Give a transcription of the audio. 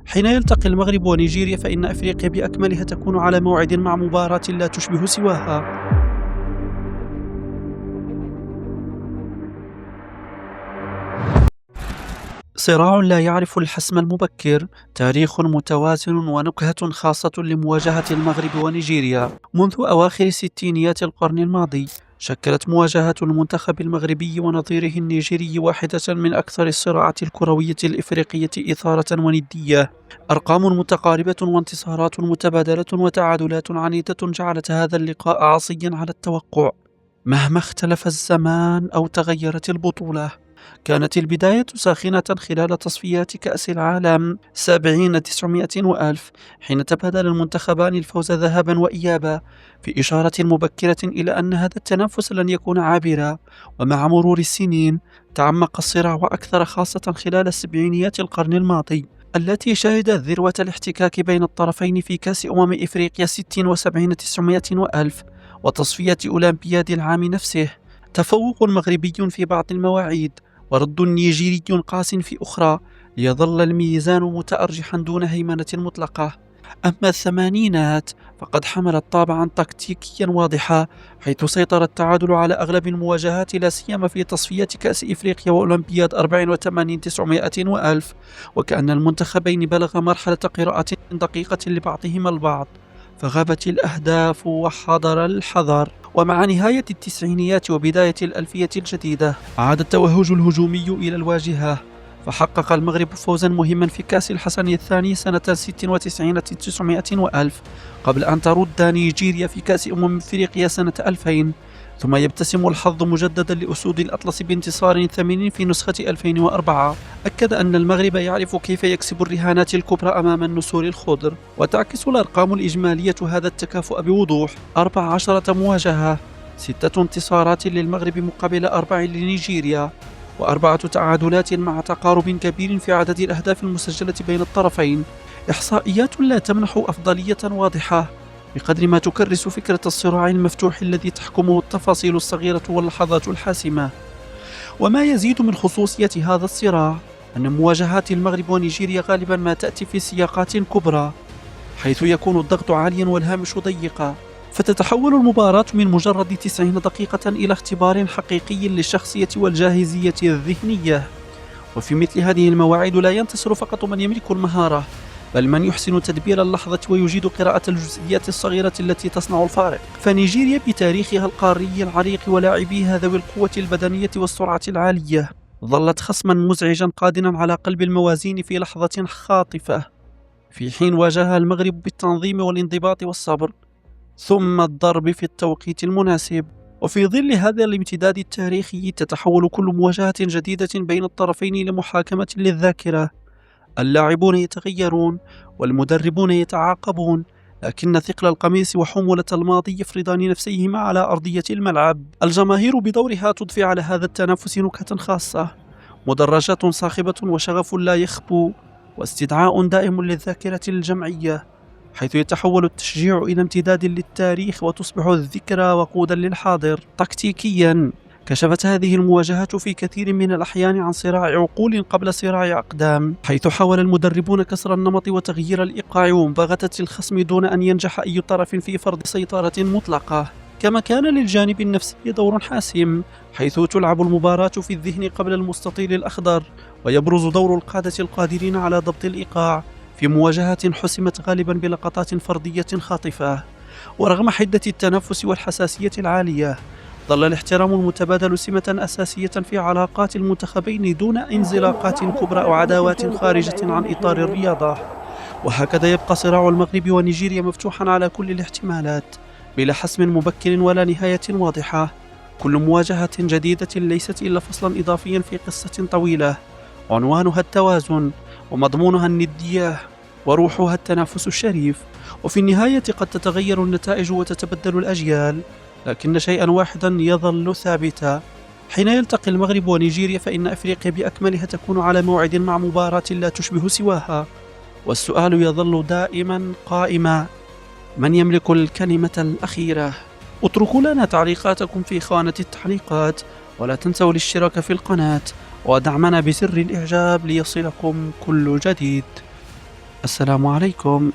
حين يلتقي المغرب ونيجيريا فإن أفريقيا بأكملها تكون على موعد مع مباراة لا تشبه سواها. صراع لا يعرف الحسم المبكر، تاريخ متوازن ونكهة خاصة لمواجهة المغرب ونيجيريا. منذ أواخر ستينيات القرن الماضي شكلت مواجهة المنتخب المغربي ونظيره النيجيري واحدة من أكثر الصراعات الكروية الإفريقية إثارة وندية. أرقام متقاربة وانتصارات متبادلة وتعادلات عنيدة جعلت هذا اللقاء عصيا على التوقع. مهما اختلف الزمان أو تغيرت البطولة، كانت البداية ساخنة خلال تصفيات كأس العالم 70 900 وألف، حين تبادل المنتخبان الفوز ذهابا وإيابا، في إشارة مبكرة إلى أن هذا التنافس لن يكون عابرا. ومع مرور السنين تعمق الصراع وأكثر، خاصة خلال السبعينيات القرن الماضي التي شهدت ذروة الاحتكاك بين الطرفين في كأس إفريقيا 60 و70 900 وألف وتصفية أولمبياد العام نفسه. تفوق مغربي في بعض المواعيد ورد نيجيري قاس في أخرى، ليظل الميزان متأرجحا دون هيمنة مطلقة. أما الثمانينات فقد حملت طابعا تكتيكيا واضحا، حيث سيطر التعادل على أغلب المواجهات، لا سيما في تصفيات كأس إفريقيا وأولمبياد 84 900 وألف، وكأن المنتخبين بلغ مرحلة قراءة دقيقة لبعضهما البعض، فغابت الأهداف وحضر الحذر. ومع نهاية التسعينيات وبداية الألفية الجديدة عاد التوهج الهجومي إلى الواجهة، فحقق المغرب فوزا مهما في كأس الحسن الثاني سنة 96 900 وألف، قبل أن ترد نيجيريا في كأس أفريقيا سنة 2000. ثم يبتسم الحظ مجددا لأسود الأطلس بانتصار ثمين في نسخة 2004. أكد أن المغرب يعرف كيف يكسب الرهانات الكبرى أمام النسور الخضر، وتعكس الأرقام الإجمالية هذا التكافؤ بوضوح: 14 مواجهة، 6 انتصارات للمغرب مقابل 4 لنيجيريا، و4 تعادلات مع تقارب كبير في عدد الأهداف المسجلة بين الطرفين. إحصائيات لا تمنح أفضلية واضحة بقدر ما تكرس فكرة الصراع المفتوح الذي تحكمه التفاصيل الصغيرة واللحظات الحاسمة. وما يزيد من خصوصية هذا الصراع أن مواجهات المغرب ونيجيريا غالبا ما تأتي في سياقات كبرى، حيث يكون الضغط عاليا والهامش ضيقا، فتتحول المباراة من مجرد 90 دقيقة إلى اختبار حقيقي للشخصية والجاهزية الذهنية. وفي مثل هذه المواعيد لا ينتصر فقط من يملك المهارة، بل من يحسن تدبير اللحظة ويجيد قراءة الجزئيات الصغيرة التي تصنع الفارق. فنيجيريا بتاريخها القاري العريق ولاعبيها ذوي القوة البدنية والسرعة العالية ظلت خصما مزعجا قادرا على قلب الموازين في لحظة خاطفة، في حين واجهها المغرب بالتنظيم والانضباط والصبر، ثم الضرب في التوقيت المناسب. وفي ظل هذا الامتداد التاريخي تتحول كل مواجهة جديدة بين الطرفين لمحاكمة للذاكرة. اللاعبون يتغيرون والمدربون يتعاقبون، لكن ثقل القميص وحمولة الماضي يفرضان نفسيهما على أرضية الملعب. الجماهير بدورها تضفي على هذا التنافس نكهة خاصة: مدرجات صاخبة وشغف لا يخبو واستدعاء دائم للذاكرة الجمعية، حيث يتحول التشجيع إلى امتداد للتاريخ وتصبح الذكرى وقودا للحاضر. تكتيكيا كشفت هذه المواجهات في كثير من الأحيان عن صراع عقول قبل صراع أقدام، حيث حاول المدربون كسر النمط وتغيير الإيقاع ومباغتة الخصم دون أن ينجح أي طرف في فرض سيطرة مطلقة. كما كان للجانب النفسي دور حاسم، حيث تلعب المباراة في الذهن قبل المستطيل الأخضر، ويبرز دور القادة القادرين على ضبط الإيقاع في مواجهات حسمت غالبا بلقطات فردية خاطفة. ورغم حدة التنافس والحساسية العالية، ظل الاحترام المتبادل سمة أساسية في علاقات المنتخبين دون انزلاقات كبرى أو عداوات خارجة عن إطار الرياضة. وهكذا يبقى صراع المغرب ونيجيريا مفتوحا على كل الاحتمالات، بلا حسم مبكر ولا نهاية واضحة. كل مواجهة جديدة ليست إلا فصلا إضافيا في قصة طويلة، عنوانها التوازن ومضمونها الندية وروحها التنافس الشريف. وفي النهاية قد تتغير النتائج وتتبدل الأجيال، لكن شيئا واحدا يظل ثابتا: حين يلتقي المغرب ونيجيريا فإن أفريقيا بأكملها تكون على موعد مع مباراة لا تشبه سواها. والسؤال يظل دائما قائما: من يملك الكلمة الأخيرة؟ اتركوا لنا تعليقاتكم في خانة التعليقات، ولا تنسوا الاشتراك في القناة ودعمنا بزر الإعجاب ليصلكم كل جديد. السلام عليكم.